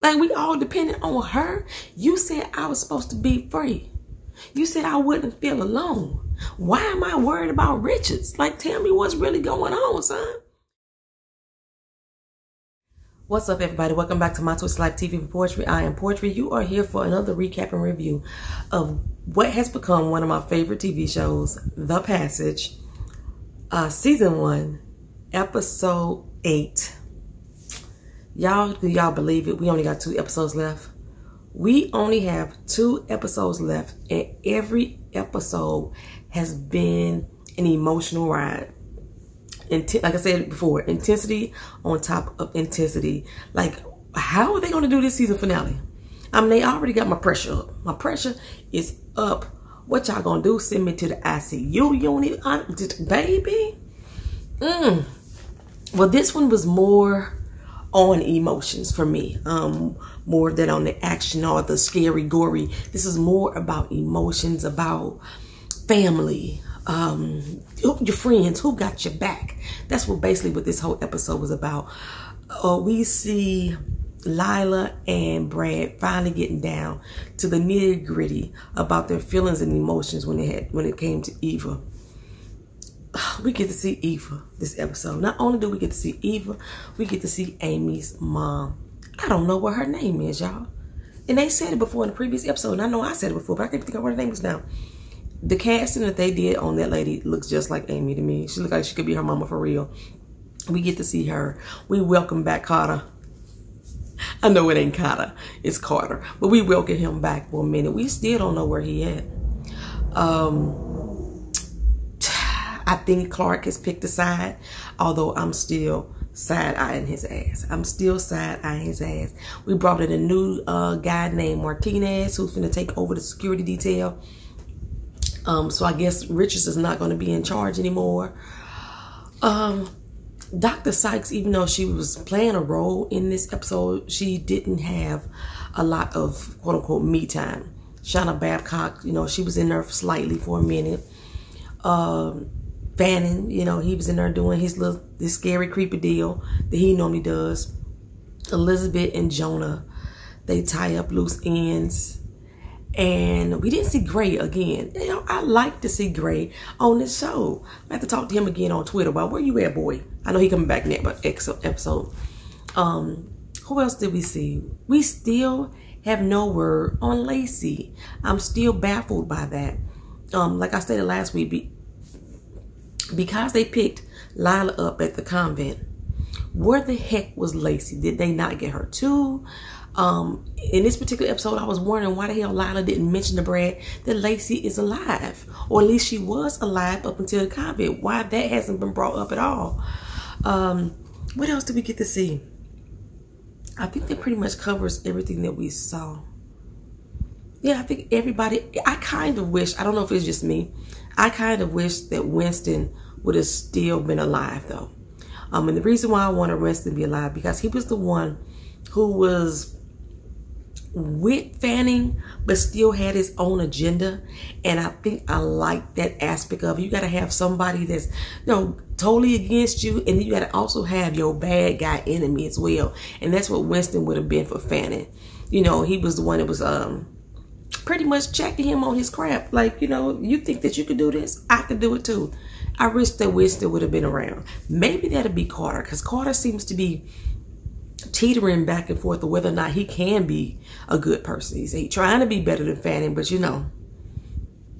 Like, we all depended on her. You said I was supposed to be free. You said I wouldn't feel alone. Why am I worried about Richards? Like, tell me what's really going on, son. What's up, everybody? Welcome back to my Twist Life TV for Poetry. I am Poetry. You are here for another recap and review of what has become one of my favorite TV shows, The Passage, Season 1, Episode 8. Y'all, do y'all believe it? We only got 2 episodes left. We only have 2 episodes left, and every episode has been an emotional ride. Like I said before, intensity on top of intensity. Like, how are they going to do this season finale? I mean, they already got my pressure up. My pressure is up. What y'all going to do? Send me to the ICU unit, baby? Well, this one was more on emotions for me, more than on the action or the scary, gory. This is more about emotions, about family, your friends, who got your back. That's what basically what this whole episode was about. We see Lila and Brad finally getting down to the nitty gritty about their feelings and emotions when it came to Eva. We get to see Eva this episode. Not only do we get to see Eva, we get to see Amy's mom. I don't know what her name is, y'all. And they said it before in the previous episode. And I know I said it before, but I can't think of what her name is now. The casting that they did on that lady looks just like Amy to me. She looks like she could be her mama for real. We get to see her. We welcome back Carter. I know it ain't Carter. It's Carter. But we welcome him back for a minute. We still don't know where he at. I think Clark has picked a side, although I'm still side-eyeing his ass. I'm still side-eyeing his ass. We brought in a new guy named Martinez who's going to take over the security detail. So I guess Richards is not going to be in charge anymore. Dr. Sykes, even though she was playing a role in this episode, she didn't have a lot of quote-unquote me time. Shauna Babcock, you know, she was in there slightly for a minute. Fanning, you know, he was in there doing this scary, creepy deal that he normally does. Elizabeth and Jonah, they tie up loose ends. And we didn't see Gray again. You know, I like to see Gray on this show. I have to talk to him again on Twitter. Well, where you at, boy? I know he coming back next episode. Who else did we see? We still have no word on Lacey. I'm still baffled by that. Like I stated last week, because they picked Lila up at the convent, where the heck was Lacey? Did they not get her too? In this particular episode, I was wondering why the hell Lila didn't mention to Brad that Lacey is alive, or at least she was alive up until the convent. Why that hasn't been brought up at all? What else did we get to see? I think that pretty much covers everything that we saw. Yeah, I think everybody, I kind of wish, I don't know if it's just me, I kind of wish that Winston would have still been alive though. And the reason why I wanted Winston to be alive, because he was the one who was with Fanning, but still had his own agenda. And I think I like that aspect of it. You got to have somebody that's, you know, totally against you. And then you got to also have your bad guy enemy as well. And that's what Winston would have been for Fanning. You know, he was the one that was, pretty much checking him on his crap. Like, you know, you think that you could do this? I could do it too. I wish that Winston would have been around. Maybe that'd be Carter, because Carter seems to be teetering back and forth of whether or not he can be a good person. He's trying to be better than Fanning, but you know.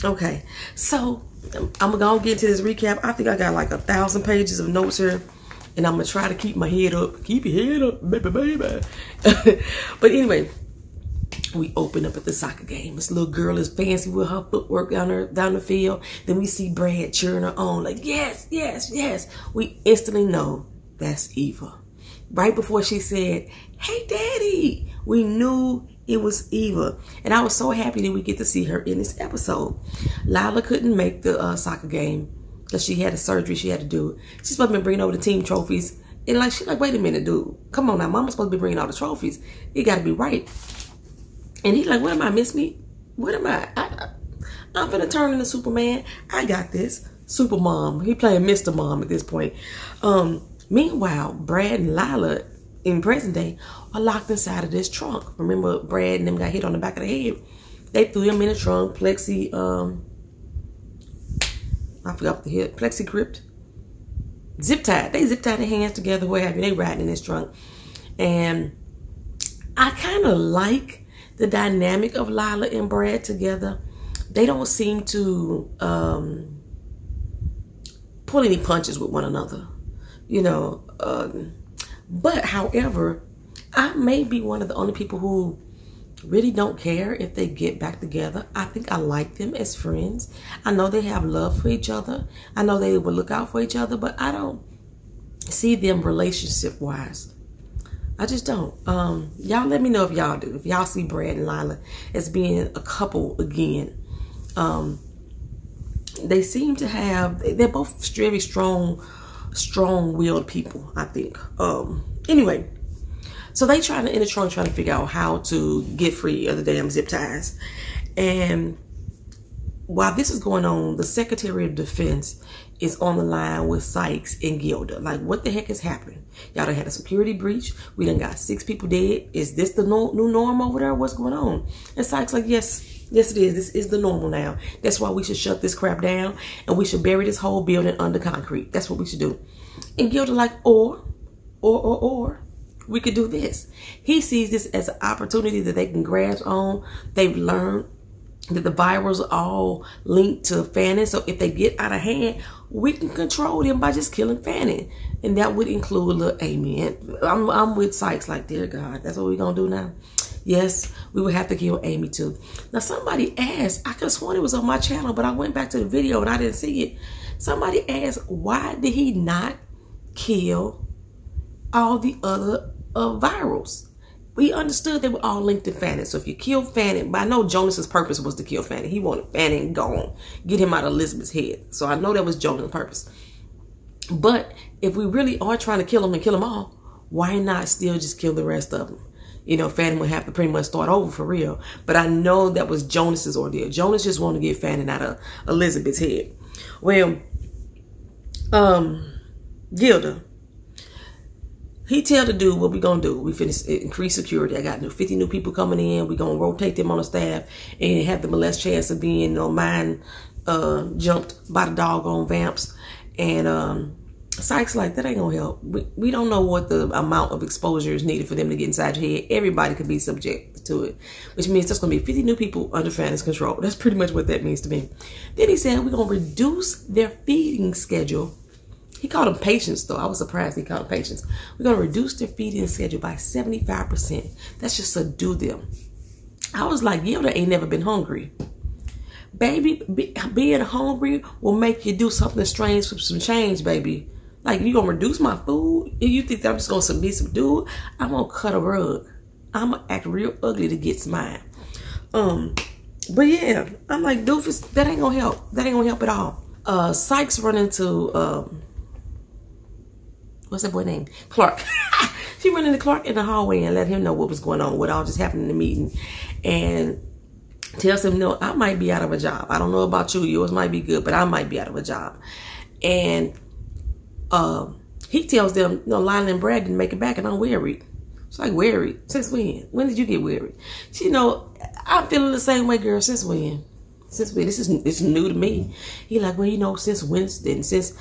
Okay, so I'm gonna get into this recap. I think I got like 1,000 pages of notes here, and I'm gonna try to keep my head up. Keep your head up, baby, baby. But anyway, we open up at the soccer game. This little girl is fancy with her footwork down the field. Then we see Brad cheering her on like, yes, yes, yes. We instantly know that's Eva. Right before she said, hey, daddy, we knew it was Eva. And I was so happy that we get to see her in this episode. Lila couldn't make the soccer game because she had a surgery she had to do. She's supposed to be bringing over the team trophies. And like, she's like, wait a minute, dude. Come on now, mama's supposed to be bringing all the trophies. It got to be right. And he's like, what am I, miss me? What am I? I'm gonna turn into Superman. I got this. Super Mom. He playing Mr. Mom at this point. Meanwhile, Brad and Lila in present day are locked inside of this trunk. Remember, Brad and them got hit on the back of the head. They threw him in the trunk, I forgot the head, plexi gripped, zip tied. They zip tied their hands together, what have you. They riding in this trunk. And I kind of like the dynamic of Lila and Brad together. They don't seem to pull any punches with one another, you know. But however, I may be one of the only people who really don't care if they get back together. I think I like them as friends. I know they have love for each other. I know they will look out for each other, but I don't see them relationship wise. I just don't. Y'all let me know if y'all do. If y'all see Brad and Lila as being a couple again. They seem to have, they're both very strong-willed people, I think. Anyway, so they trying to, in the trunk, trying to figure out how to get free of the damn zip ties. And while this is going on, the Secretary of Defense is on the line with Sykes and Gilda. Like, what the heck is happening? Y'all done had a security breach. We done got 6 people dead. Is this the new norm over there? What's going on? And Sykes like, yes, it is. This is the normal now. That's why we should shut this crap down and we should bury this whole building under concrete. That's what we should do. And Gilda like, or we could do this. He sees this as an opportunity that they can grasp on. They've learned that the virals are all linked to Fanning. So if they get out of hand, we can control them by just killing Fanning. And that would include little Amy. And I'm with Sykes like, dear God, that's what we're going to do now? Yes, we would have to kill Amy too. Now somebody asked, I could have sworn it was on my channel, but I went back to the video and I didn't see it. Somebody asked, why did he not kill all the other virals? We understood they were all linked to Fanning. So if you kill Fanning, but I know Jonas's purpose was to kill Fanning. He wanted Fanning gone, get him out of Elizabeth's head. So I know that was Jonas's purpose. But if we really are trying to kill him and kill them all, why not still just kill the rest of them? You know, Fanning would have to pretty much start over for real. But I know that was Jonas's ordeal. Jonas just wanted to get Fanning out of Elizabeth's head. Well, Gilda, he tell the dude what we gonna do. We finish increase security. I got 50 new people coming in. We gonna rotate them on the staff and have them a less chance of being, you know, mind jumped by the doggone vamps. And Sykes like, that ain't gonna help. We don't know what the amount of exposure is needed for them to get inside your head. Everybody could be subject to it, which means there's gonna be 50 new people under Fanning's control. That's pretty much what that means to me. Then he said we're gonna reduce their feeding schedule. He called them patients, though. I was surprised he called them patients. We're going to reduce their feeding schedule by 75%. That's just subdue them. I was like, Gilda ain't never been hungry. Baby, being hungry will make you do something strange for some change, baby. Like, you going to reduce my food? And you think that I'm just going to be subdued? I'm going to cut a rug. I'm going to act real ugly to get mine. But yeah, I'm like, doofus, that ain't going to help. That ain't going to help at all. Sykes run into... what's that boy name? Clark. She run into Clark in the hallway and let him know what was going on, what all just happened in the meeting. And tells him, no, I might be out of a job. I don't know about you. Yours might be good, but I might be out of a job. And he tells them, no, Lila and Brad didn't make it back and I'm worried. She's like, worried? Since when? When did you get worried? She, you know, I'm feeling the same way, girl. Since when? Since when? This is new to me. He like, well, you know, since Winston, since...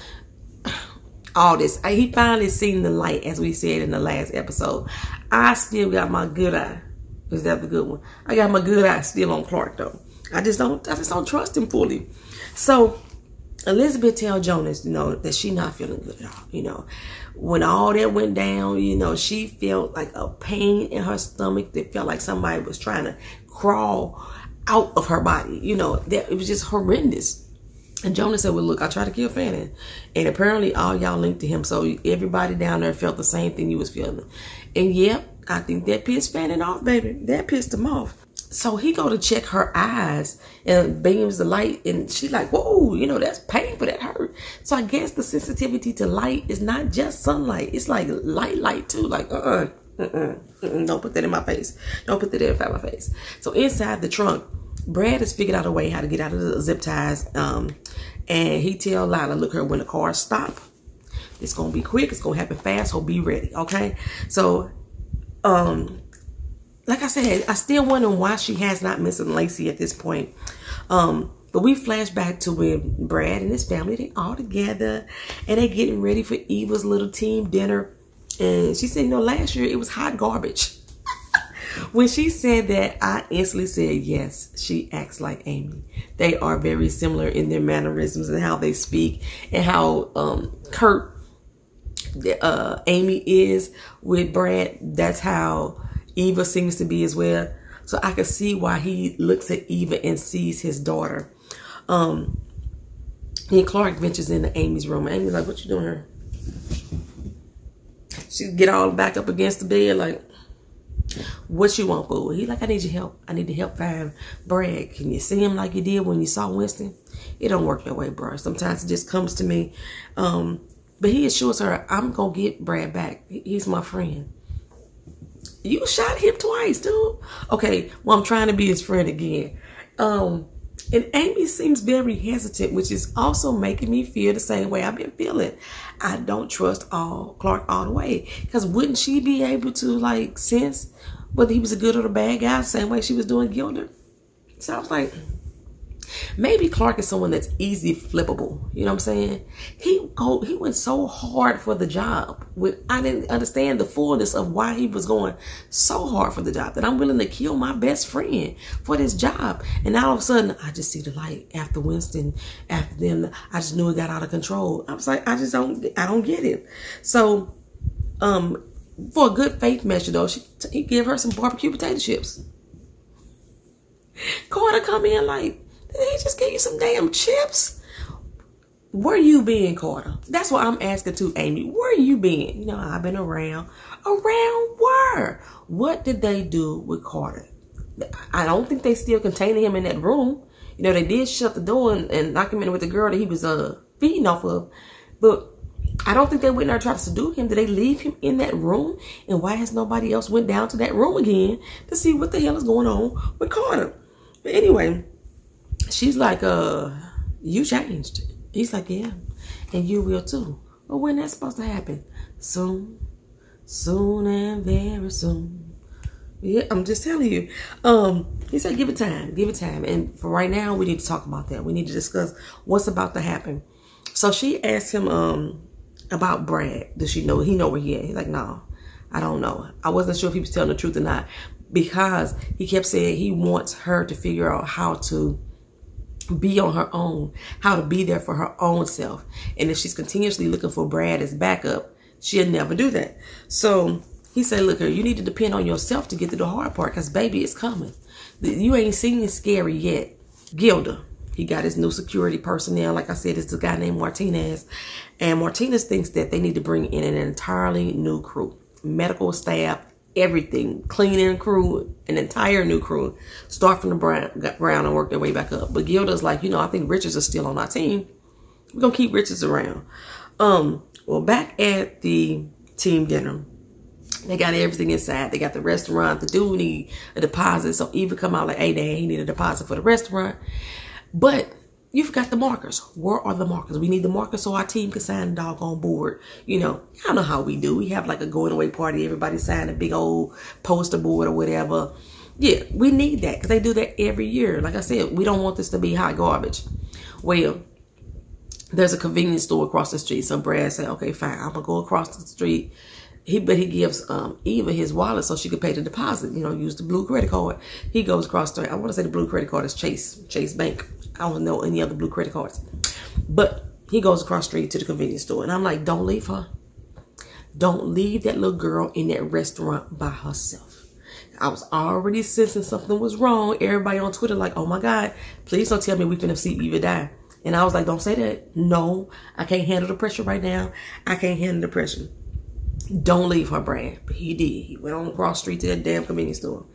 all this. He finally seen the light, as we said in the last episode. I still got my good eye. Is that the good one? I got my good eye still on Clark, though. I just don't trust him fully. So Elizabeth tell Jonas, you know, that she not feeling good at all. You know, when all that went down, you know, she felt like a pain in her stomach that felt like somebody was trying to crawl out of her body. You know, that it was just horrendous. And Jonas said, well, look, I tried to kill Fanning. And apparently all y'all linked to him. So everybody down there felt the same thing you was feeling. And yep, I think that pissed Fanning off, baby. That pissed him off. So he go to check her eyes and beams the light. And she like, whoa, you know, that's painful. That hurt. So I guess the sensitivity to light is not just sunlight. It's like light too. Like, don't put that in my face. Don't put that in my face. So inside the trunk, Brad has figured out a way how to get out of the zip ties. And he tell Lila, look, her when the car stop, It's gonna be quick. It's gonna happen fast. So be ready, okay? So, like I said, I still wonder why she has not missing Lacey at this point. But we flash back to when Brad and his family, they all together and they getting ready for Eva's little team dinner. And she said, you know, last year it was hot garbage. When she said that, I instantly said, yes, she acts like Amy. They are very similar in their mannerisms and how they speak and how curt Amy is with Brad. That's how Eva seems to be as well. So I can see why he looks at Eva and sees his daughter. And Clark ventures into Amy's room. Amy's like, what you doing here? She get all back up against the bed like, what you want, fool? He like, I need your help. I need to help find Brad. Can you see him like you did when you saw Winston? It don't work that way, bro. Sometimes it just comes to me. But he assures her, I'm going to get Brad back. He's my friend. You shot him twice, dude. Okay, well, I'm trying to be his friend again. And Amy seems very hesitant, which is also making me feel the same way I've been feeling. I don't trust Clark all the way. Because wouldn't she be able to, like, sense whether he was a good or a bad guy the same way she was doing Gilda? So I was like, maybe Clark is someone that's easy flippable. You know what I'm saying? He went so hard for the job. I didn't understand the fullness of why he was going so hard for the job that I'm willing to kill my best friend for this job. And all of a sudden, I just see the light after Winston, after them. I just knew it got out of control. I was like, I don't get it. So, for a good faith measure though, he gave her some barbecue potato chips. Carter come in like, did he just give you some damn chips? Where you been, Carter? That's what I'm asking too, Amy. Where you been? You know, I've been around. Around where? What did they do with Carter? I don't think they still contained him in that room. You know, they did shut the door and knock him in with the girl that he was feeding off of. But I don't think they went in there and tried to subdue him. Did they leave him in that room? And why has nobody else went down to that room again to see what the hell is going on with Carter? But anyway, she's like, you changed. He's like, yeah, and you will too. Well, when that's supposed to happen? Soon. Soon and very soon. Yeah, I'm just telling you. He said, give it time. Give it time. And for right now, we need to talk about that. We need to discuss what's about to happen. So she asked him about Brad. Does she know? He know where he at? He's like, no, I don't know. I wasn't sure if he was telling the truth or not, because he kept saying he wants her to figure out how to be on her own, how to be there for her own self. And if she's continuously looking for Brad as backup, she'll never do that. So he said, look, you need to depend on yourself to get to the hard part, because baby, it's coming. You ain't seen Scary yet. Gilda, he got his new security personnel. Like I said, it's a guy named Martinez. And Martinez thinks that they need to bring in an entirely new crew. Medical staff, everything, cleaning crew, an entire new crew. Start from the ground and work their way back up. But Gilda's like, you know, I think Richards is still on our team. We're going to keep Richards around. Well, back at the team dinner, they got everything inside. They got the restaurant. The dude need a deposit. So Eva come out like, hey, Dad, he need a deposit for the restaurant. But you forgot the markers. Where are the markers? We need the markers so our team can sign the doggone board. You know, I don't know how we do. We have like a going away party. Everybody sign a big old poster board or whatever. Yeah, we need that because they do that every year. Like I said, we don't want this to be hot garbage. Well, there's a convenience store across the street. So Brad said, okay, fine. I'm going to go across the street. But he gives Eva his wallet so she could pay the deposit, you know, use the blue credit card. He goes across the street. I want to say the blue credit card is Chase Bank. I don't know any other blue credit cards. But he goes across the street to the convenience store. And I'm like, don't leave her. Don't leave that little girl in that restaurant by herself. I was already sensing something was wrong. Everybody on Twitter like, oh my God, please don't tell me we finna see Eva die. And I was like, don't say that. No, I can't handle the pressure right now. I can't handle the pressure. Don't leave her, Brad. But he did. He went on across the street to that damn convenience store.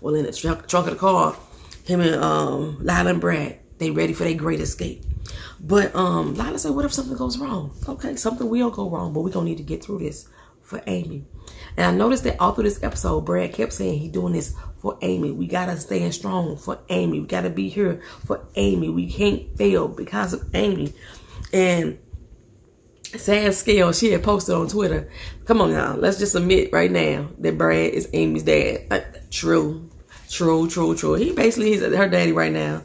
Well, in the trunk of the car, him and Lila and Brad, they ready for their great escape. But Lila said, what if something goes wrong? Okay, something will go wrong, but we're going to need to get through this for Amy. And I noticed that all through this episode, Brad kept saying he's doing this for Amy. We got to stand strong for Amy. We got to be here for Amy. We can't fail because of Amy. And Sad scale she had posted on Twitter. Come on now, let's just admit right now that Brad is Amy's dad. True. He basically is her daddy right now.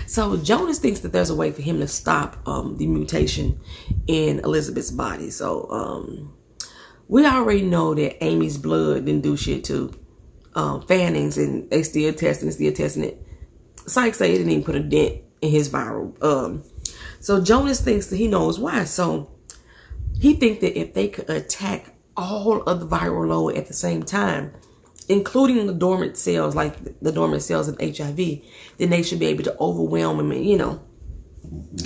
So Jonas thinks that there's a way for him to stop the mutation in Elizabeth's body. So we already know that Amy's blood didn't do shit to Fanning's, and they still testing it. Psych say it didn't even put a dent in his viral. So Jonas thinks that he knows why. So he thinks that if they could attack all of the viral load at the same time, including the dormant cells, like the dormant cells of HIV, then they should be able to overwhelm him and, you know,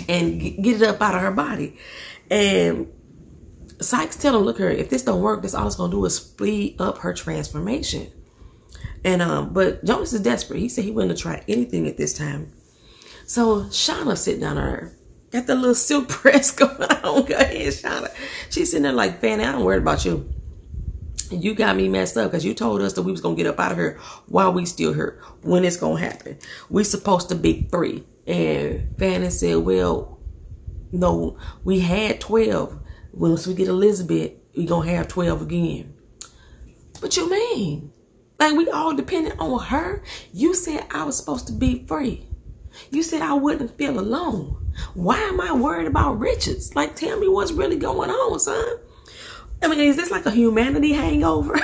and get it up out of her body. And Sykes tell him, look here, if this don't work, this all it's going to do is speed up her transformation. And, but Jonas is desperate. He said he wouldn't have tried anything at this time. So Shauna sitting down there, got the little silk press going on. Go ahead, Shauna. She's sitting there like, Fanny, I don't worry about you. You got me messed up because you told us that we was going to get up out of here while we still here. When it's going to happen. We supposed to be 3. And Fanny said, well, no, we had 12. Once we get Elizabeth, we going to have 12 again. What you mean? Like, we all dependent on her? You said I was supposed to be free. You said I wouldn't feel alone. Why am I worried about Richards? Like, tell me what's really going on, son. I mean, is this like a humanity hangover?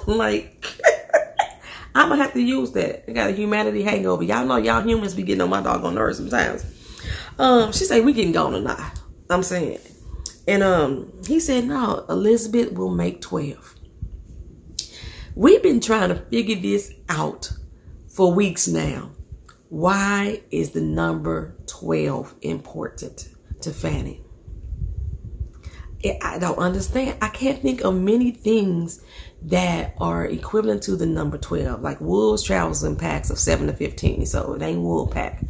Like, I'm going to have to use that. I got a humanity hangover. Y'all know y'all humans be getting on my doggone nerves sometimes. She said, we can go or not. I'm saying. And he said, no, Elizabeth will make 12. We've been trying to figure this out for weeks now. Why is the number 12 important to Fanning? I don't understand. I can't think of many things that are equivalent to the number 12. Like wolves travels in packs of 7 to 15, so it ain't wolf pack.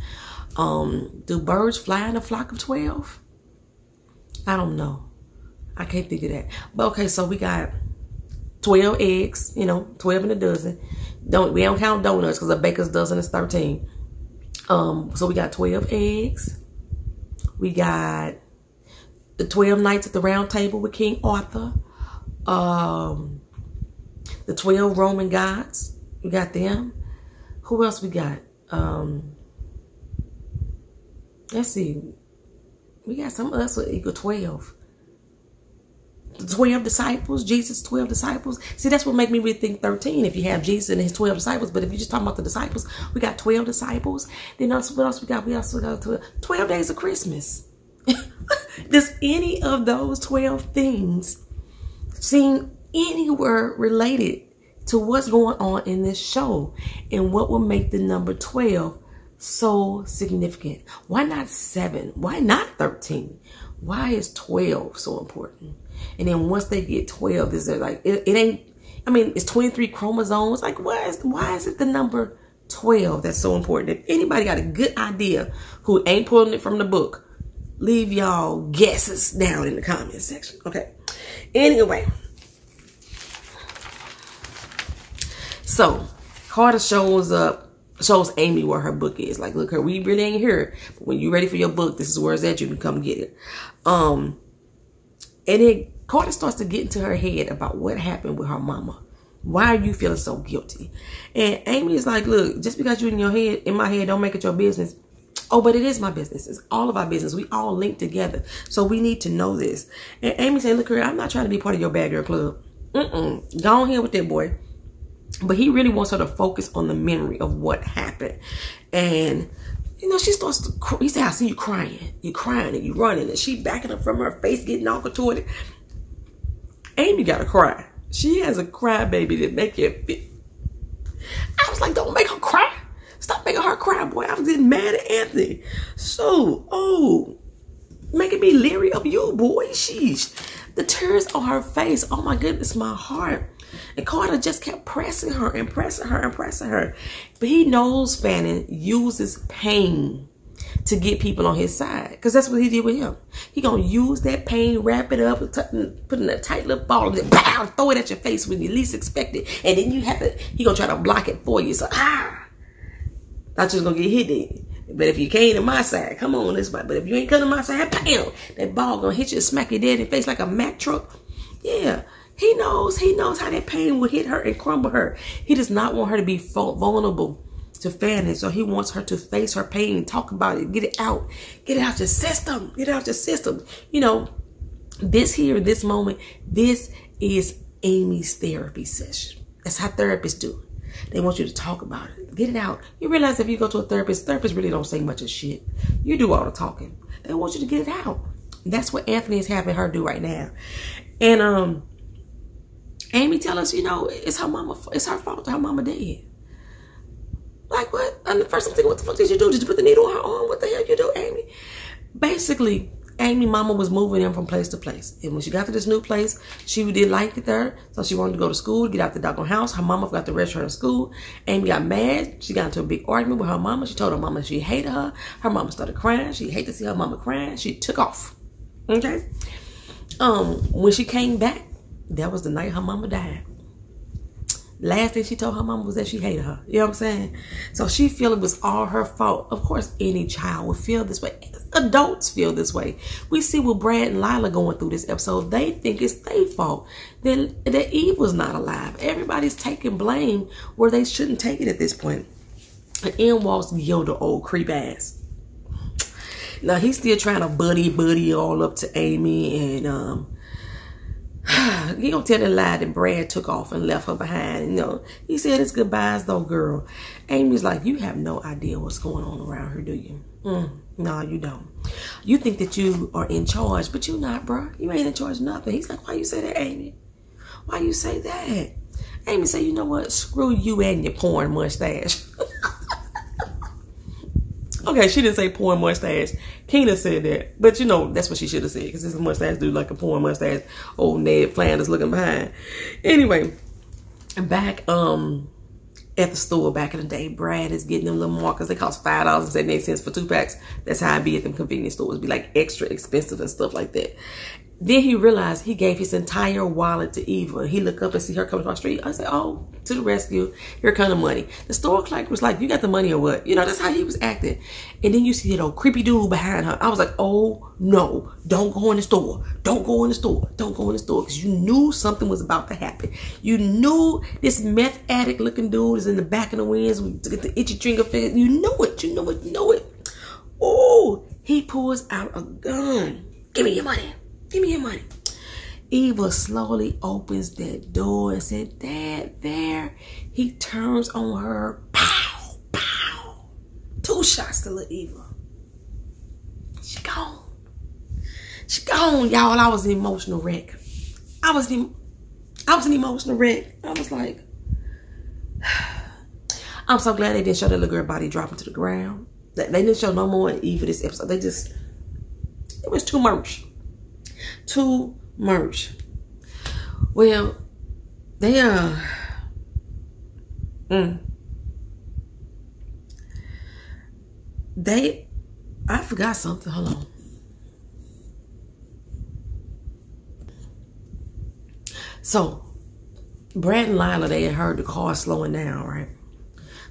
Do birds fly in a flock of 12? I don't know. I can't think of that. But okay, so we got 12 eggs, you know, 12 in a dozen. We don't count donuts because a baker's dozen is 13. So we got 12 eggs. We got the 12 nights at the round table with King Arthur. The 12 Roman gods. We got them. Who else we got? Let's see. We got some else with equal 12. The 12 disciples, Jesus' 12 disciples. See, that's what make me really think 13 if you have Jesus and his 12 disciples. But if you're just talking about the disciples, we got 12 disciples. Then also, what else we got? We also got 12 days of Christmas. Does any of those 12 things seem anywhere related to what's going on in this show? And what will make the number 12 so significant? Why not 7? Why not 13? Why is 12 so important? And then once they get 12, is it like, it ain't, I mean, it's 23 chromosomes. Like, why is it the number 12 that's so important? If anybody got a good idea who ain't pulling it from the book, leave y'all guesses down in the comment section. Okay. Anyway. So, Carter shows Amy where her book is. Like, look, her, we really ain't here. But when you're ready for your book, this is where it's at. You can come get it. And then Carter starts to get into her head about what happened with her mama. Why are you feeling so guilty? And Amy is like, look, just because you're in my head, don't make it your business. Oh, but it is my business. It's all of our business. We all link together. So we need to know this. And Amy said, look here, I'm not trying to be part of your bad girl club. Go on here with that boy. But he really wants her to focus on the memory of what happened. And, you know, she starts to cry. He said, I see you crying. You're crying and you're running. And she backing up from her face, getting all contorted. Amy got to cry. She has a cry baby that make you fit. I was like, don't make her cry. Stop making her cry, boy. I was getting mad at Anthony. So, making me leery of you, boy. Sheesh. The tears on her face. Oh, my goodness, my heart. And Carter just kept pressing her and pressing her and pressing her. But he knows Fanning uses pain to get people on his side. Because that's what he did with him. He going to use that pain, wrap it up, put in a tight little ball, and then pow, throw it at your face when you least expect it. And then you have to, he going to try to block it for you. So, not just going to get hit in. But if you came to my side, come on, this way. But if you ain't come to my side, bam, that ball gonna hit you and smack your dead in the face like a Mack truck. Yeah, he knows how that pain will hit her and crumble her. He does not want her to be vulnerable to Fanning, so he wants her to face her pain, talk about it, get it out your system, get it out your system. You know, this moment, this is Amy's therapy session. That's how therapists do it. They want you to talk about it, get it out. You realize if you go to a therapist, therapists really don't say much of shit. You do all the talking. They want you to get it out. That's what Anthony is having her do right now. And Amy tell us, you know, it's her fault. Her mama dead. Like what? And the first thing, what the fuck did you do? Did you put the needle on her arm? What the hell you do, Amy? Basically, Amy mama was moving them from place to place. And when she got to this new place, she didn't like it there. So she wanted to go to school, get out the doggone house. Her mama forgot to register her in school. Amy got mad. She got into a big argument with her mama. She told her mama she hated her. Her mama started crying. She hated to see her mama crying. She took off. Okay? When she came back, that was the night her mama died. Last thing she told her mama was that she hated her. You know what I'm saying? So she feel it was all her fault. Of course, any child would feel this way. Adults feel this way. We see what Brad and Lila going through this episode. They think it's their fault. That Eve was not alive. Everybody's taking blame where they shouldn't take it at this point. And in walks Gilda, old creep ass. Now he's still trying to buddy all up to Amy, and he gonna tell the lie that Brad took off and left her behind. You know, he said his goodbyes though, girl. Amy's like, you have no idea what's going on around here, do you? No, you don't. You think that you are in charge, but you're not, bro. You ain't in charge of nothing. He's like, why you say that, Amy? Why you say that? Amy said, you know what? Screw you and your porn mustache. Okay, she didn't say porn mustache. Keena said that. But, you know, that's what she should have said. Because this mustache dude like a porn mustache. Old Ned Flanders looking behind. Anyway, back at the store back in the day, Brad is getting them little markers. They cost $5.78 for 2 packs. That's how it be at them convenience stores. Be like extra expensive and stuff like that. Then he realized he gave his entire wallet to Eva. He looked up and see her coming across the street. I said, oh, to the rescue. Here come the money. The store clerk was like, you got the money or what? You know, that's how he was acting. And then you see that old creepy dude behind her. I was like, oh, no. Don't go in the store. Don't go in the store. Don't go in the store. Because you knew something was about to happen. You knew this meth addict looking dude is in the back of the winds to get the itchy trigger finger. You know it. You know it. You know it. Oh, he pulls out a gun. Give me your money. Give me your money. Eva slowly opens that door and said, Dad, there. He turns on her. Pow, pow. 2 shots to little Eva. She gone. She gone, y'all. I was an emotional wreck. I was an emotional wreck. I was like, I'm so glad they didn't show that little girl body dropping to the ground. They didn't show no more in Eva this episode. It was too much. Too much. Well, they I forgot something. Hold on. So Brad and Lila, they had heard the car slowing down, right?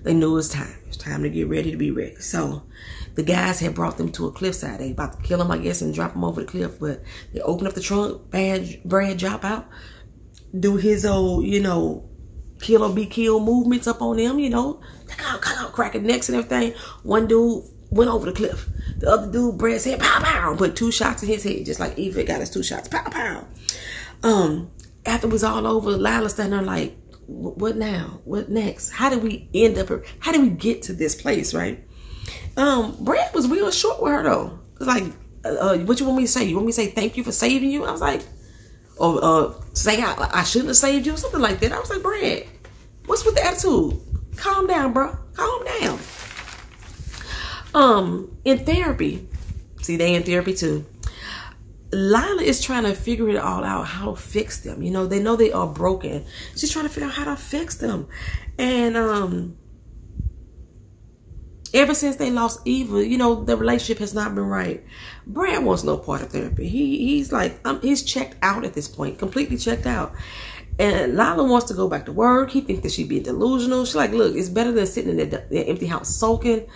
They knew it was time. It was time to get ready to be ready. So the guys had brought them to a cliffside. They about to kill them, I guess, and drop them over the cliff. But they open up the trunk. Brad drop out. Do his old, you know, kill or be killed movements up on them, you know. Cut out, cracking necks and everything. One dude went over the cliff. The other dude, Brad said, pow, pow. Put 2 shots in his head, just like Eva got his 2 shots. Pow, pow. After it was all over, Lila standing there like, what now? What next? How did we end up here? How did we get to this place, right? Brad was real short with her though. It's like, what you want me to say? You want me to say thank you for saving you? I was like, say I shouldn't have saved you, something like that. I was like, Brad, what's with the attitude? Calm down, bro. Calm down. In therapy, see, they in therapy too. Lila is trying to figure it all out, how to fix them. You know they are broken. She's trying to figure out how to fix them. And ever since they lost Eva, you know, the relationship has not been right. Brad wants no part of therapy. He's like, he's checked out at this point, completely checked out. And Lila wants to go back to work. He thinks that she's being delusional. She's like, look, it's better than sitting in that empty house soaking.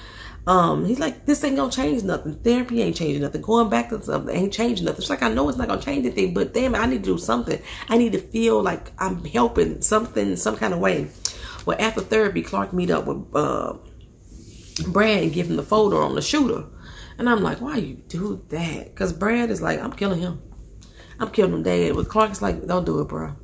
He's like, this ain't gonna change nothing. Therapy ain't changing nothing. Going back to something ain't changing nothing. It's like, I know it's not gonna change anything, but damn it, I need to do something. I need to feel like I'm helping something, some kind of way. Well, after therapy, Clark meet up with Brad and give him the folder on the shooter. And I'm like, why you do that? Because Brad is like, I'm killing him. I'm killing him, Dad. But Clark is like, don't do it, bro.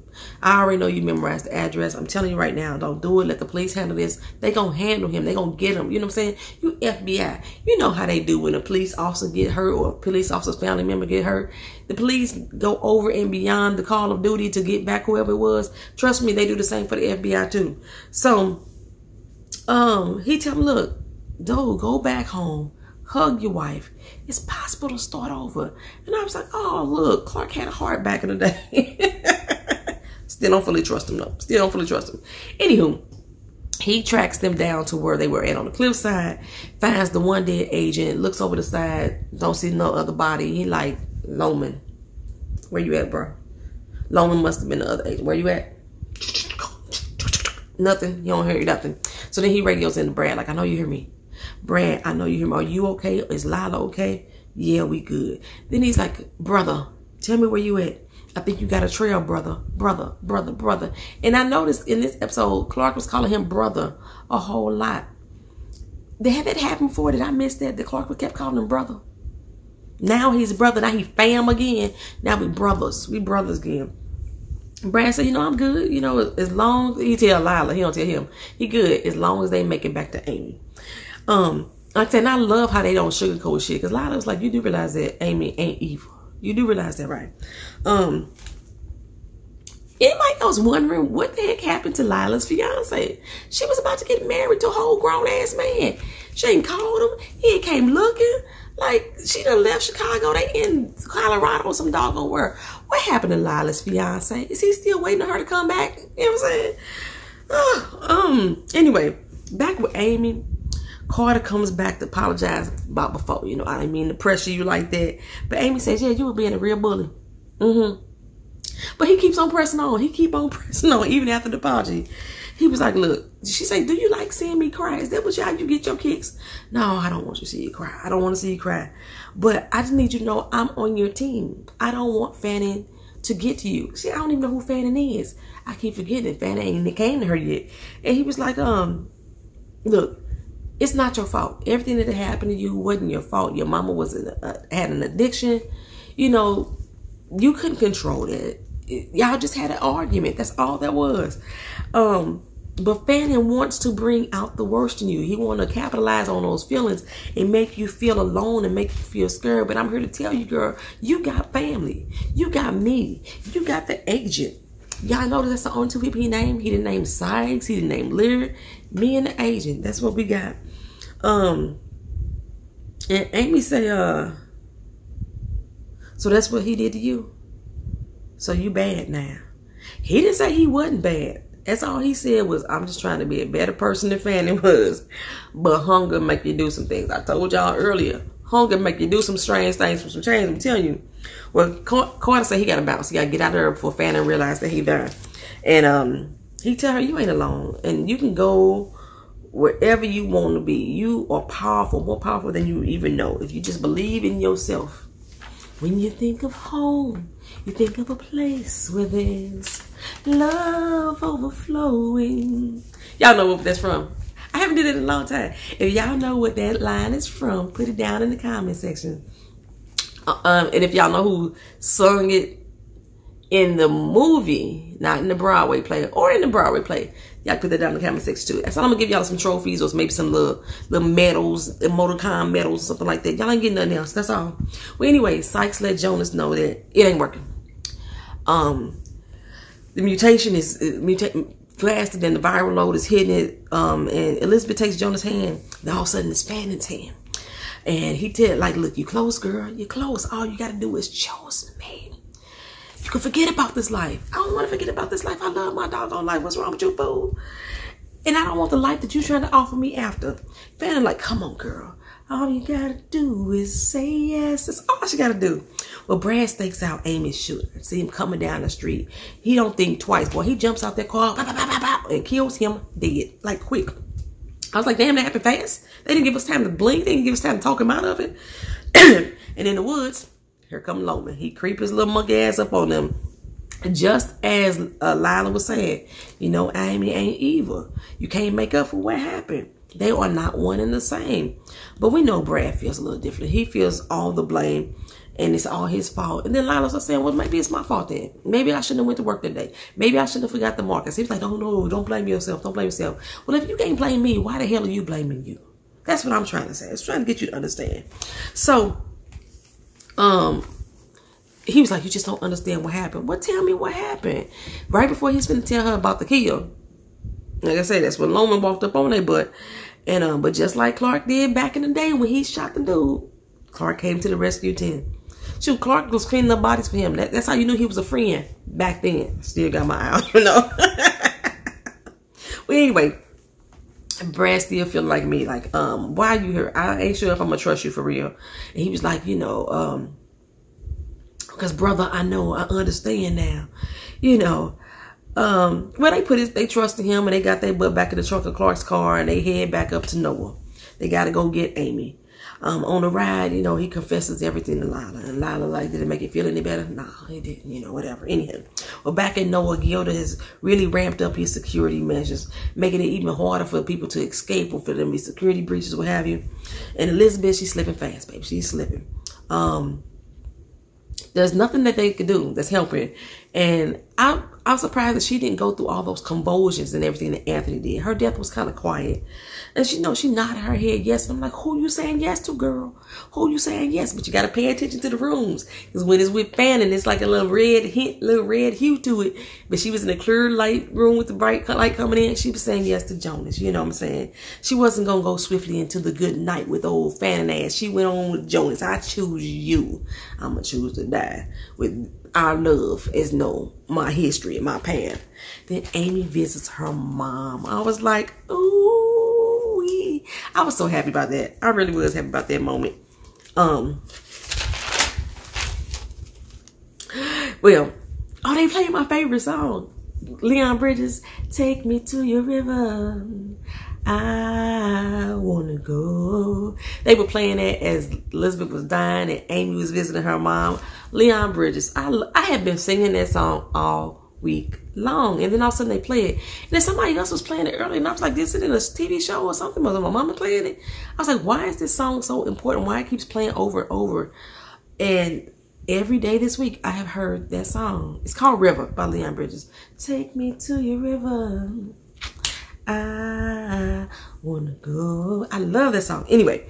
I already know you memorized the address. I'm telling you right now, don't do it. Let the police handle this. They gonna handle him. They gonna get him. You know what I'm saying? You FBI. You know how they do when a police officer get hurt or a police officer's family member get hurt. The police go over and beyond the call of duty to get back whoever it was. Trust me, they do the same for the FBI too. So, he tell him, look, dude, go back home. Hug your wife. It's possible to start over. And I was like, oh, look, Clark had a heart back in the day. Still don't fully trust him, though. Still don't fully trust him. Anywho, he tracks them down to where they were at on the cliffside, finds the one dead agent, looks over the side, don't see no other body. He like, Loman, where you at, bro? Loman must have been the other agent. Where you at? Nothing. You don't hear nothing. So then he radios into Brad, like, I know you hear me. Brad, I know you hear me. Are you okay? Is Lila okay? Yeah, we good. Then he's like, brother, tell me where you at. I think you got a trail, brother. Brother, brother, brother. And I noticed in this episode, Clark was calling him brother a whole lot. Had that happened before? Did I miss that? That Clark kept calling him brother? Now he's brother. Now he fam again. Now we brothers. We brothers again. Brad said, you know, I'm good. You know, as long as he tell Lila, he don't tell him. He good as long as they make it back to Amy. I said, and I love how they don't sugarcoat shit. Because Lila was like, you do realize that Amy ain't evil. You do realize that, right? Anybody else wondering what the heck happened to Lila's fiance? She was about to get married to a whole grown ass man. She ain't called him. He ain't came looking. Like, she done left Chicago. They in Colorado or some doggone where. What happened to Lila's fiance? Is he still waiting on her to come back? You know what I'm saying? Anyway, back with Amy. Carter comes back to apologize about before. You know, I didn't mean to pressure you like that. But Amy says, yeah, you were being a real bully. But he keeps on pressing on. He keep on pressing on even after the apology. He was like, look, she said, do you like seeing me cry? Is that how you get your kicks? No, I don't want you to see you cry. I don't want to see you cry. But I just need you to know I'm on your team. I don't want Fanning to get to you. See, I don't even know who Fanning is. I keep forgetting Fanning ain't came to her yet. And he was like, look, it's not your fault. Everything that happened to you wasn't your fault. Your mama had an addiction. You know, you couldn't control that. Y'all just had an argument. That's all that was. But Fanning wants to bring out the worst in you. He wants to capitalize on those feelings and make you feel alone and make you feel scared. But I'm here to tell you, girl, you got family. You got me. You got the agent. Y'all notice that's the only two people he named. He didn't name Sykes. He didn't name Lear. Me and the agent. That's what we got. And Amy say, so that's what he did to you. So you bad now. He didn't say he wasn't bad. That's all he said was, I'm just trying to be a better person than Fanning was. But hunger make you do some things. I told y'all earlier, hunger make you do some strange things for some change. I'm telling you. Well, Carter said he got to bounce. He got to get out of there before Fanning realized that he died. And he tell her, you ain't alone. And you can go wherever you want to be. You are powerful, more powerful than you even know. If you just believe in yourself. When you think of home, you think of a place where there's love overflowing. Y'all know what that's from. I haven't did it in a long time. If y'all know what that line is from, put it down in the comment section. And if y'all know who sung it in the movie, not in the Broadway play, or in the Broadway play, y'all put that down in the comment section too. So I'm gonna give y'all some trophies or maybe some little medals, Motorcon medals or something like that. Y'all ain't getting nothing else. That's all. Well, anyway, Sykes let Jonas know that it ain't working. The mutation is faster than the viral load is hitting it. And Elizabeth takes Jonas' hand. Then all of a sudden it's Fanning's hand. And he tell like, look, you close, girl. You're close. All you gotta do is choose me. You can forget about this life. I don't want to forget about this life. I love my doggone life. What's wrong with you, fool? And I don't want the life that you're trying to offer me after. Fanning like, come on, girl. All you gotta do is say yes. That's all she gotta do. Well, Brad stakes out Amy's shooter. See him coming down the street. He don't think twice, boy. He jumps out that car and kills him dead, like quick. I was like, damn, that happened fast. They didn't give us time to blink. They didn't give us time to talk him out of it. And in the woods, here come Loman. He creep his little monkey ass up on them. Just as Lila was saying, you know, Amy ain't evil. You can't make up for what happened. They are not one and the same. But we know Brad feels a little different. He feels all the blame and it's all his fault. And then Lila was saying, well, maybe it's my fault then. Maybe I shouldn't have went to work that day. Maybe I shouldn't have forgot the markers. He was like, oh no, don't blame yourself. Don't blame yourself. Well, if you can't blame me, why the hell are you blaming you? That's what I'm trying to say. I was trying to get you to understand. So, he was like, you just don't understand what happened. Well, tell me what happened. Right before he's going to tell her about the kill. Like I said, that's when Loman walked up on their butt. And, but just like Clark did back in the day when he shot the dude, Clark came to the rescue team. Shoot, Clark was cleaning up bodies for him. That's how you knew he was a friend back then. Still got my eye out, you know. Well, anyway, Brad still feel like me. Like, why are you here? I ain't sure if I'm going to trust you for real. And he was like, you know, because brother, I know, I understand now, you know. Well, they trusted him and they got their butt back in the trunk of Clark's car and they head back up to Noah. They got to go get Amy. On the ride, you know, he confesses everything to Lila. And Lila, like, did it make it feel any better? No, it didn't, you know, whatever. Anyhow, well, back in Noah, Gilda has really ramped up his security measures, making it even harder for people to escape or for them to be security breaches, what have you. And Elizabeth, she's slipping fast, baby. She's slipping. There's nothing that they could do that's helping. And I'm surprised that she didn't go through all those convulsions and everything that Anthony did. Her death was kind of quiet. And she nodded her head yes. And I'm like, who you saying yes to, girl? Who you saying yes? But you got to pay attention to the rooms. Because when it's with Fanning, it's like a little red hue to it. But she was in a clear light room with the bright light coming in. She was saying yes to Jonas. You know what I'm saying? She wasn't going to go swiftly into the good night with old Fanning ass. She went on with Jonas. I choose you. I'm going to choose to die with our love as my history and my path. Then Amy visits her mom. I was like, ooh. I was so happy about that. I really was happy about that moment. Well, they playing my favorite song. Leon Bridges, Take Me to Your River. I wanna go. They were playing that as Elizabeth was dying and Amy was visiting her mom. Leon Bridges. I had been singing that song all week long, and then all of a sudden they play it, and then somebody else was playing it earlier, and I was like, this is in a TV show or something? Was my mama playing it? I was like, why is this song so important? Why it keeps playing over and over? And every day this week I have heard that song. It's called River by Leon Bridges. Take me to your river, I wanna go. I love that song. Anyway,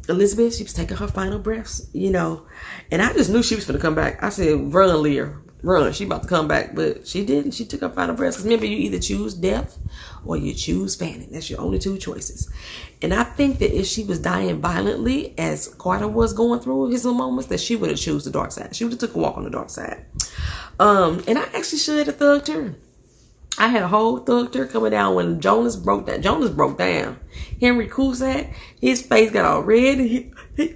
Elizabeth, she was taking her final breaths, you know, and I just knew she was gonna come back. I said, run, Leah, run. She about to come back, but she didn't. She took her final breaths. Because remember, you either choose death or you choose Fanning. That's your only two choices. And I think that if she was dying violently, as Carter was going through his little moments, that she would have chosen the dark side. She would have took a walk on the dark side. And I actually should have thugged her. I had a whole thug tour coming down when Jonas broke down. Jonas broke down. Henry Cusack, his face got all red. He had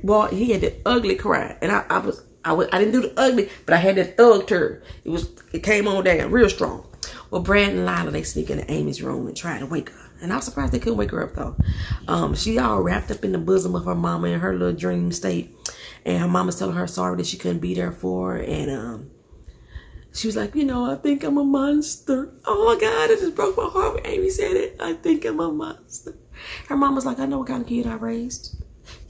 the ugly cry. And I didn't do the ugly, but I had that thug tour. It came on down real strong. Well, Brad and Lila, they sneak into Amy's room and try to wake her. And I was surprised they couldn't wake her up though. She all wrapped up in the bosom of her mama in her little dream state. And her mama's telling her sorry that she couldn't be there for her. And she was like, you know, I think I'm a monster. Oh my God, it just broke my heart when Amy said it. I think I'm a monster. Her mom was like, I know what kind of kid I raised.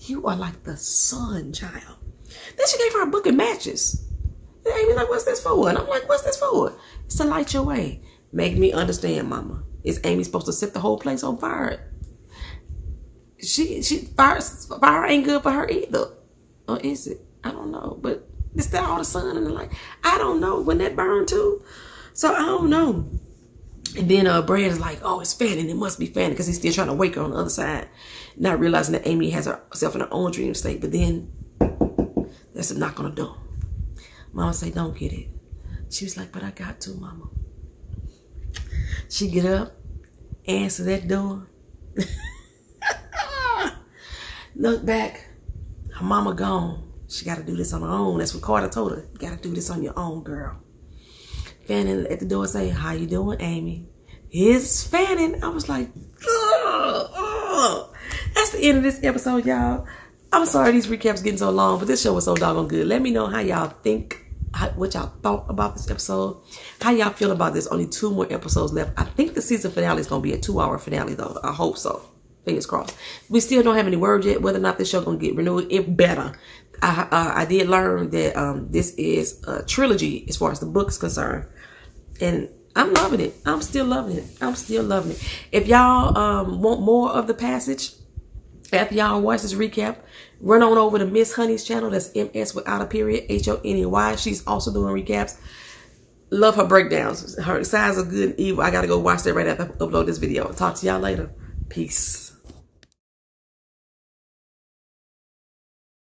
You are like the sun, child. Then she gave her a book of matches. And Amy's like, what's this for? And I'm like, what's this for? It's to light your way. Make me understand, mama. Is Amy supposed to set the whole place on fire? Fire ain't good for her either. Or is it? I don't know. But it's still all the sun and the light. I don't know when that burned too. So I don't know. And then Brad is like, oh, it's Fanning. It must be Fanning, because he's still trying to wake her on the other side. Not realizing that Amy has herself in her own dream state. But then there's a knock on the door. Mama say, don't get it. She was like, but I got to, mama. She get up, answer that door. Look back. Her mama gone. She got to do this on her own. That's what Carter told her. You got to do this on your own, girl. Fanning at the door say, how you doing, Amy? Here's Fanning. I was like, ugh. That's the end of this episode, y'all. I'm sorry these recaps getting so long, but this show was so doggone good. Let me know how y'all think, what y'all thought about this episode. How y'all feel about this? Only 2 more episodes left. I think the season finale is going to be a 2-hour finale, though. I hope so. Fingers crossed. We still don't have any word yet whether or not this show going to get renewed. It better. I did learn that this is a trilogy as far as the book is concerned. And I'm loving it. I'm still loving it. I'm still loving it. If y'all want more of the passage, after y'all watch this recap, run on over to Miss Honey's channel. That's MS without a period, HONEY. She's also doing recaps. Love her breakdowns. Her sides are good and evil. I got to go watch that right after I upload this video. Talk to y'all later. Peace.